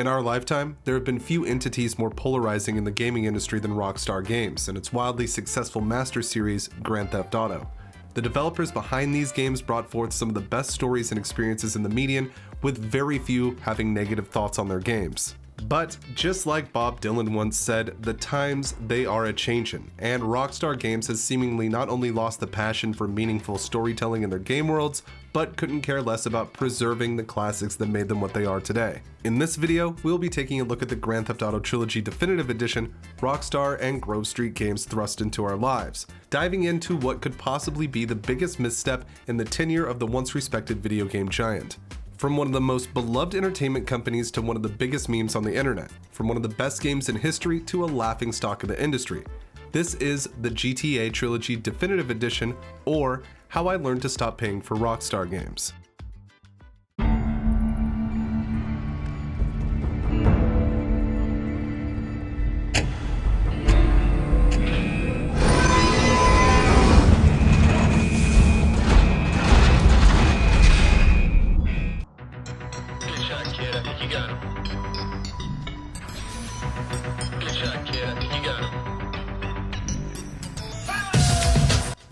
In our lifetime, there have been few entities more polarizing in the gaming industry than Rockstar Games and its wildly successful master series, Grand Theft Auto. The developers behind these games brought forth some of the best stories and experiences in the median, with very few having negative thoughts on their games. But just like Bob Dylan once said, the times they are a-changin', and Rockstar Games has seemingly not only lost the passion for meaningful storytelling in their game worlds, but couldn't care less about preserving the classics that made them what they are today. In this video, we'll be taking a look at the Grand Theft Auto Trilogy Definitive Edition, Rockstar and Grove Street games thrust into our lives, diving into what could possibly be the biggest misstep in the tenure of the once respected video game giant. From one of the most beloved entertainment companies to one of the biggest memes on the internet, from one of the best games in history to a laughingstock of the industry. This is the GTA Trilogy Definitive Edition, or How I Learned to Stop Paying for Rockstar Games.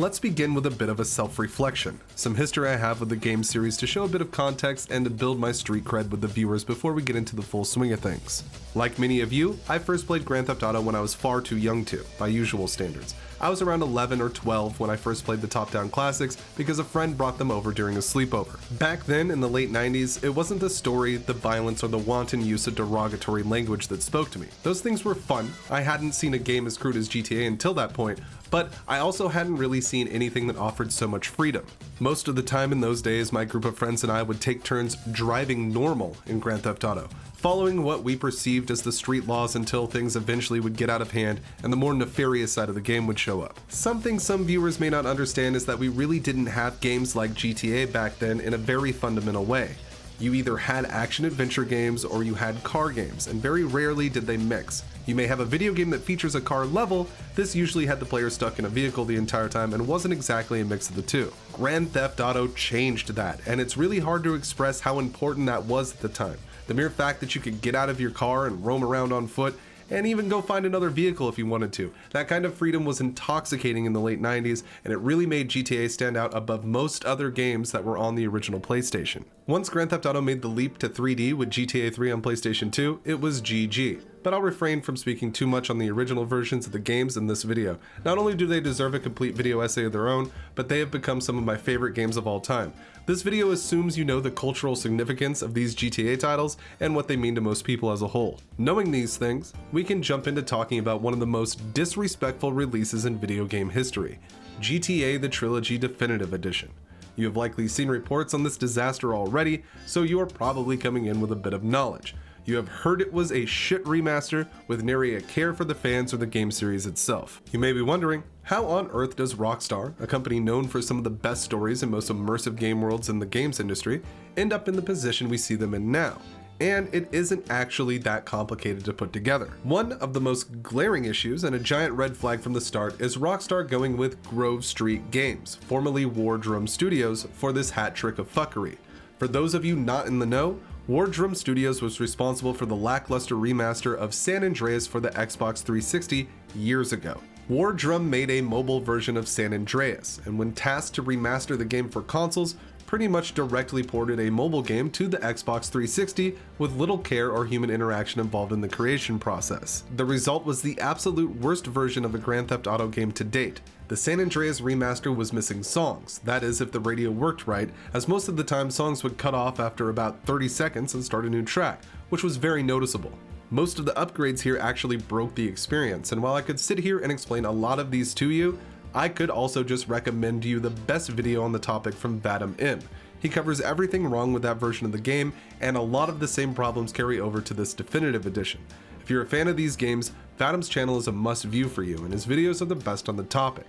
Let's begin with a bit of a self-reflection, some history I have with the game series to show a bit of context and to build my street cred with the viewers before we get into the full swing of things. Like many of you, I first played Grand Theft Auto when I was far too young to, by usual standards. I was around 11 or 12 when I first played the top-down classics because a friend brought them over during a sleepover. Back then, in the late 90s, it wasn't the story, the violence, or the wanton use of derogatory language that spoke to me. Those things were fun. I hadn't seen a game as crude as GTA until that point, but I also hadn't really seen anything that offered so much freedom. Most of the time in those days, my group of friends and I would take turns driving normal in Grand Theft Auto, following what we perceived as the street laws until things eventually would get out of hand and the more nefarious side of the game would show up. Something some viewers may not understand is that we really didn't have games like GTA back then in a very fundamental way. You either had action-adventure games or you had car games, and very rarely did they mix. You may have a video game that features a car level. This usually had the player stuck in a vehicle the entire time and wasn't exactly a mix of the two. Grand Theft Auto changed that, and it's really hard to express how important that was at the time. The mere fact that you could get out of your car and roam around on foot, and even go find another vehicle if you wanted to. That kind of freedom was intoxicating in the late 90s, and it really made GTA stand out above most other games that were on the original PlayStation. Once Grand Theft Auto made the leap to 3D with GTA 3 on PlayStation 2, it was GG. But I'll refrain from speaking too much on the original versions of the games in this video. Not only do they deserve a complete video essay of their own, but they have become some of my favorite games of all time. This video assumes you know the cultural significance of these GTA titles and what they mean to most people as a whole. Knowing these things, we can jump into talking about one of the most disrespectful releases in video game history, GTA the Trilogy Definitive Edition. You have likely seen reports on this disaster already, so you are probably coming in with a bit of knowledge. You have heard it was a shit remaster with nary a care for the fans or the game series itself. You may be wondering, how on earth does Rockstar, a company known for some of the best stories and most immersive game worlds in the games industry, end up in the position we see them in now? And it isn't actually that complicated to put together. One of the most glaring issues and a giant red flag from the start is Rockstar going with Grove Street Games, formerly War Drum Studios, for this hat trick of fuckery. For those of you not in the know, War Drum Studios was responsible for the lackluster remaster of San Andreas for the Xbox 360 years ago. War Drum made a mobile version of San Andreas, and when tasked to remaster the game for consoles, pretty much directly ported a mobile game to the Xbox 360 with little care or human interaction involved in the creation process. The result was the absolute worst version of a Grand Theft Auto game to date. The San Andreas remaster was missing songs, that is if the radio worked right, as most of the time songs would cut off after about 30 seconds and start a new track, which was very noticeable. Most of the upgrades here actually broke the experience, and while I could sit here and explain a lot of these to you, I could also just recommend you the best video on the topic from Vadim. He covers everything wrong with that version of the game, and a lot of the same problems carry over to this definitive edition. If you're a fan of these games, Vadim's channel is a must-view for you, and his videos are the best on the topic.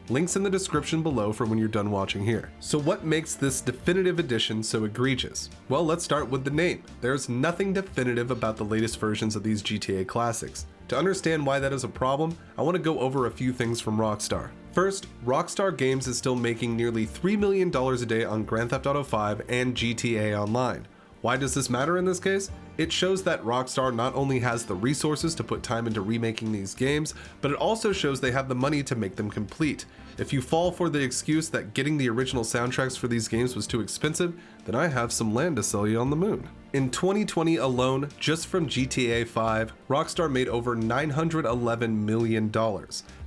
Links in the description below for when you're done watching here. So what makes this definitive edition so egregious? Well, let's start with the name. There's nothing definitive about the latest versions of these GTA classics. To understand why that is a problem, I want to go over a few things from Rockstar. First, Rockstar Games is still making nearly $3 million a day on Grand Theft Auto 5 and GTA Online. Why does this matter in this case? It shows that Rockstar not only has the resources to put time into remaking these games, but it also shows they have the money to make them complete. If you fall for the excuse that getting the original soundtracks for these games was too expensive, then I have some land to sell you on the moon. In 2020 alone, just from GTA 5, Rockstar made over $911 million.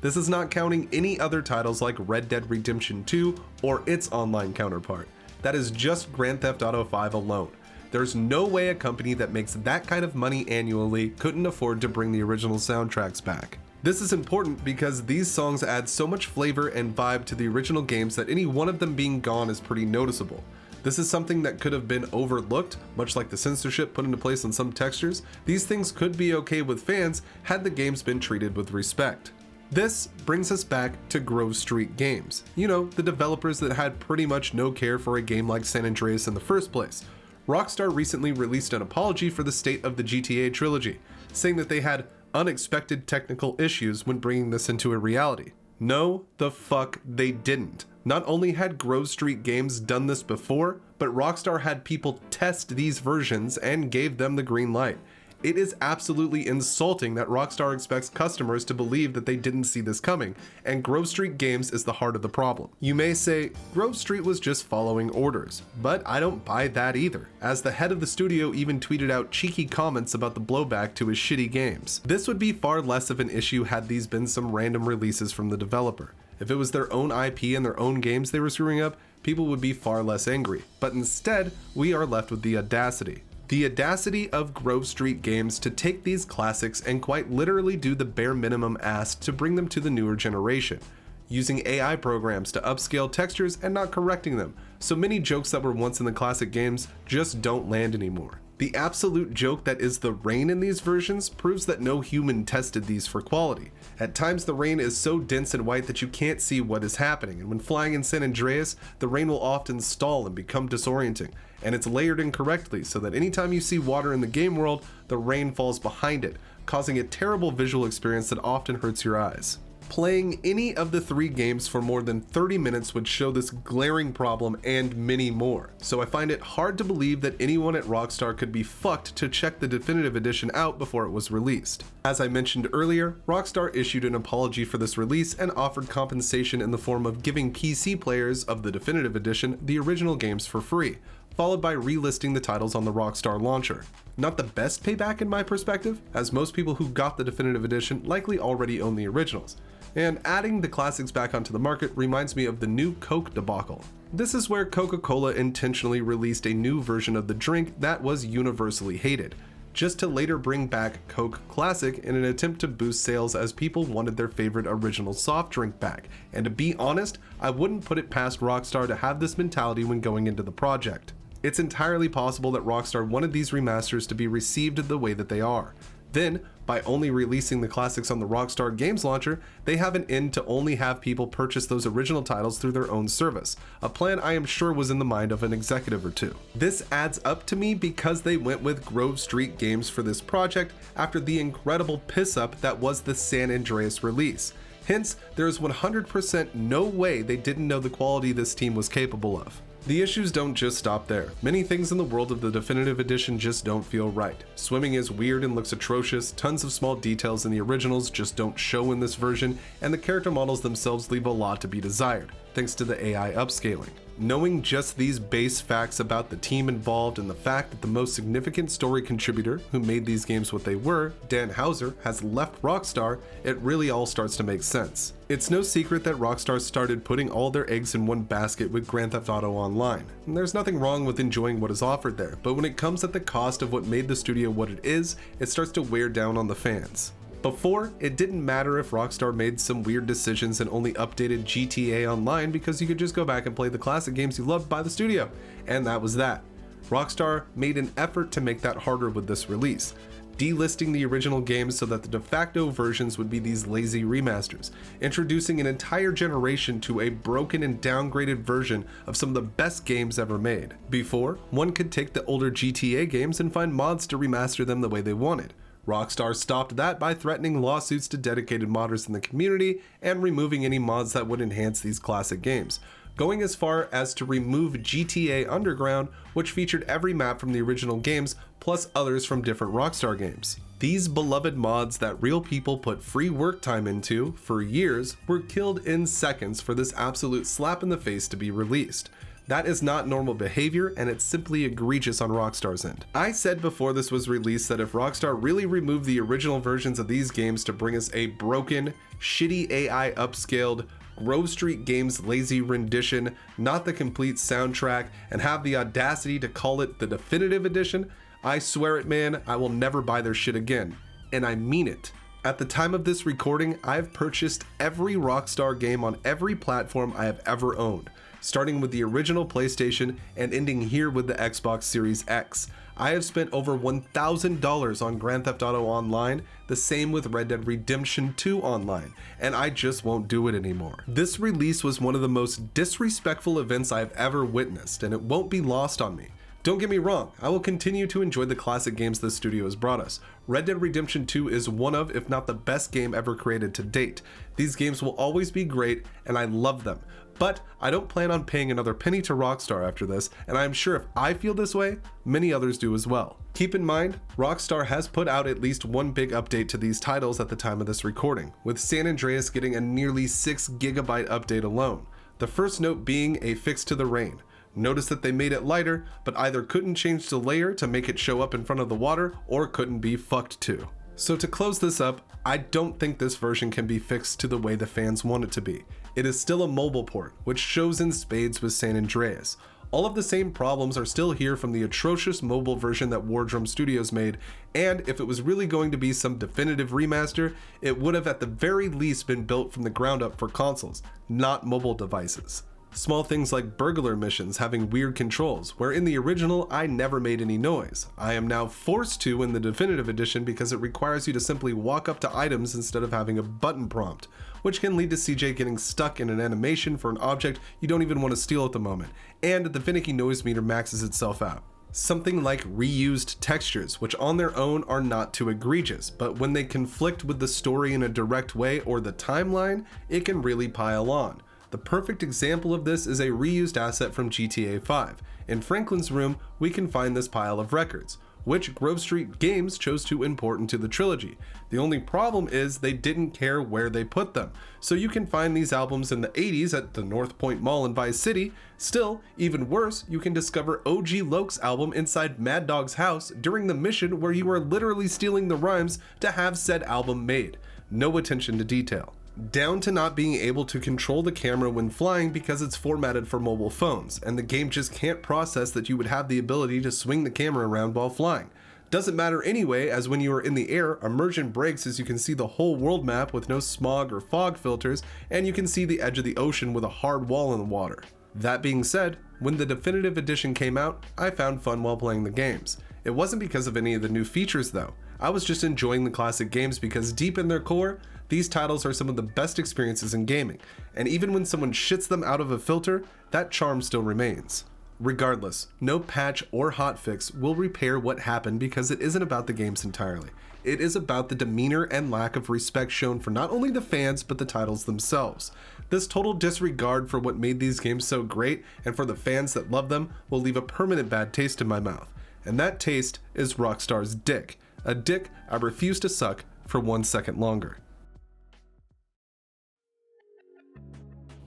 This is not counting any other titles like Red Dead Redemption 2 or its online counterpart. That is just Grand Theft Auto 5 alone. There's no way a company that makes that kind of money annually couldn't afford to bring the original soundtracks back. This is important because these songs add so much flavor and vibe to the original games that any one of them being gone is pretty noticeable. This is something that could have been overlooked, much like the censorship put into place on some textures. These things could be okay with fans had the games been treated with respect. This brings us back to Grove Street Games. You know, the developers that had pretty much no care for a game like San Andreas in the first place. Rockstar recently released an apology for the state of the GTA trilogy, saying that they had unexpected technical issues when bringing this into a reality. No, the fuck they didn't. Not only had Grove Street Games done this before, but Rockstar had people test these versions and gave them the green light. It is absolutely insulting that Rockstar expects customers to believe that they didn't see this coming, and Grove Street Games is the heart of the problem. You may say, Grove Street was just following orders, but I don't buy that either, as the head of the studio even tweeted out cheeky comments about the blowback to his shitty games. This would be far less of an issue had these been some random releases from the developer. If it was their own IP and their own games they were screwing up, people would be far less angry, but instead, we are left with the audacity. The audacity of Grove Street Games to take these classics and quite literally do the bare minimum asked to bring them to the newer generation, using AI programs to upscale textures and not correcting them, so many jokes that were once in the classic games just don't land anymore. The absolute joke that is the rain in these versions proves that no human tested these for quality. At times the rain is so dense and white that you can't see what is happening, and when flying in San Andreas, the rain will often stall and become disorienting, and it's layered incorrectly so that anytime you see water in the game world, the rain falls behind it, causing a terrible visual experience that often hurts your eyes. Playing any of the 3 games for more than 30 minutes would show this glaring problem and many more, so I find it hard to believe that anyone at Rockstar could be fucked to check the definitive edition out before it was released. As I mentioned earlier, Rockstar issued an apology for this release and offered compensation in the form of giving PC players of the definitive edition the original games for free, followed by relisting the titles on the Rockstar launcher. Not the best payback in my perspective, as most people who got the definitive edition likely already own the originals. And adding the classics back onto the market reminds me of the new Coke debacle. This is where Coca-Cola intentionally released a new version of the drink that was universally hated, just to later bring back Coke Classic in an attempt to boost sales as people wanted their favorite original soft drink back. And to be honest, I wouldn't put it past Rockstar to have this mentality when going into the project. It's entirely possible that Rockstar wanted these remasters to be received the way that they are. Then, by only releasing the classics on the Rockstar Games launcher, they have an in to only have people purchase those original titles through their own service, a plan I am sure was in the mind of an executive or two. This adds up to me because they went with Grove Street Games for this project after the incredible piss-up that was the San Andreas release. Hence, there is 100% no way they didn't know the quality this team was capable of. The issues don't just stop there. Many things in the world of the definitive edition just don't feel right. Swimming is weird and looks atrocious, tons of small details in the originals just don't show in this version, and the character models themselves leave a lot to be desired, thanks to the AI upscaling. Knowing just these base facts about the team involved and the fact that the most significant story contributor who made these games what they were, Dan Houser, has left Rockstar, it really all starts to make sense. It's no secret that Rockstar started putting all their eggs in one basket with Grand Theft Auto Online. And there's nothing wrong with enjoying what is offered there, but when it comes at the cost of what made the studio what it is, it starts to wear down on the fans. Before, it didn't matter if Rockstar made some weird decisions and only updated GTA Online because you could just go back and play the classic games you loved by the studio, and that was that. Rockstar made an effort to make that harder with this release, delisting the original games so that the de facto versions would be these lazy remasters, introducing an entire generation to a broken and downgraded version of some of the best games ever made. Before, one could take the older GTA games and find mods to remaster them the way they wanted. Rockstar stopped that by threatening lawsuits to dedicated modders in the community and removing any mods that would enhance these classic games, going as far as to remove GTA Underground, which featured every map from the original games, plus others from different Rockstar games. These beloved mods that real people put free work time into for years were killed in seconds for this absolute slap in the face to be released. That is not normal behavior, and it's simply egregious on Rockstar's end. I said before this was released that if Rockstar really removed the original versions of these games to bring us a broken, shitty AI upscaled, Grove Street Games lazy rendition, not the complete soundtrack, and have the audacity to call it the definitive edition, I swear it, man, I will never buy their shit again. And I mean it. At the time of this recording, I've purchased every Rockstar game on every platform I have ever owned, starting with the original PlayStation and ending here with the Xbox Series X. I have spent over $1,000 on Grand Theft Auto Online, the same with Red Dead Redemption 2 Online, and I just won't do it anymore. This release was one of the most disrespectful events I've ever witnessed, and it won't be lost on me. Don't get me wrong, I will continue to enjoy the classic games this studio has brought us. Red Dead Redemption 2 is one of, if not the best game ever created to date. These games will always be great, and I love them. But I don't plan on paying another penny to Rockstar after this, and I'm sure if I feel this way, many others do as well. Keep in mind, Rockstar has put out at least one big update to these titles at the time of this recording, with San Andreas getting a nearly 6 GB update alone. The first note being a fix to the rain. Notice that they made it lighter, but either couldn't change the layer to make it show up in front of the water, or couldn't be fucked to. So to close this up, I don't think this version can be fixed to the way the fans want it to be. It is still a mobile port, which shows in spades with San Andreas. All of the same problems are still here from the atrocious mobile version that Wardrum Studios made, and if it was really going to be some definitive remaster, it would have at the very least been built from the ground up for consoles, not mobile devices. Small things like burglar missions having weird controls, where in the original I never made any noise. I am now forced to in the definitive edition because it requires you to simply walk up to items instead of having a button prompt, which can lead to CJ getting stuck in an animation for an object you don't even want to steal at the moment, and the finicky noise meter maxes itself out. Something like reused textures, which on their own are not too egregious, but when they conflict with the story in a direct way or the timeline, it can really pile on. The perfect example of this is a reused asset from GTA 5. In Franklin's room, we can find this pile of records, which Grove Street Games chose to import into the Trilogy. The only problem is they didn't care where they put them. So you can find these albums in the 80s at the North Point Mall in Vice City. Still, even worse, you can discover OG Loke's album inside Mad Dog's house during the mission where you are literally stealing the rhymes to have said album made. No attention to detail. Down to not being able to control the camera when flying because it's formatted for mobile phones, and the game just can't process that you would have the ability to swing the camera around while flying. Doesn't matter anyway, as when you are in the air, immersion breaks as you can see the whole world map with no smog or fog filters, and you can see the edge of the ocean with a hard wall in the water. That being said, when the definitive edition came out, I found fun while playing the games. It wasn't because of any of the new features though. I was just enjoying the classic games because deep in their core, these titles are some of the best experiences in gaming, and even when someone shits them out of a filter, that charm still remains. Regardless, no patch or hotfix will repair what happened because it isn't about the games entirely. It is about the demeanor and lack of respect shown for not only the fans but the titles themselves. This total disregard for what made these games so great and for the fans that love them will leave a permanent bad taste in my mouth, and that taste is Rockstar's dick. A dick I refuse to suck for 1 second longer.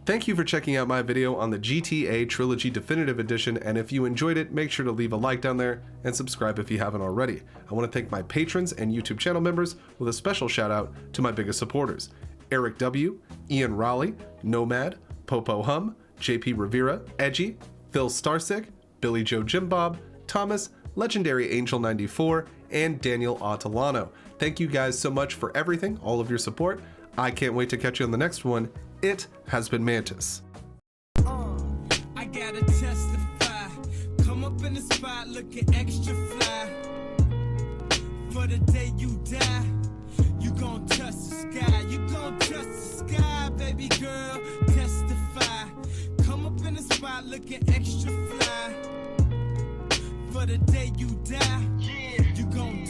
Thank you for checking out my video on the GTA Trilogy Definitive Edition, and if you enjoyed it, make sure to leave a like down there and subscribe if you haven't already. I want to thank my patrons and YouTube channel members with a special shout out to my biggest supporters: Eric W., Ian Raleigh, Nomad, Popo Hum, JP Rivera, Edgy, Phil Starsick, Billy Joe Jimbob, Thomas, Legendary Angel 94, and Daniel Atalano. Thank you guys so much for everything, all of your support. I can't wait to catch you on the next one. It has been Mantis. I gotta testify. Come up in the spot looking extra fly. For the day you die, you gon' touch the sky. You gon' touch the sky, baby girl. Testify. Come up in the spot looking extra fly. For the day you die.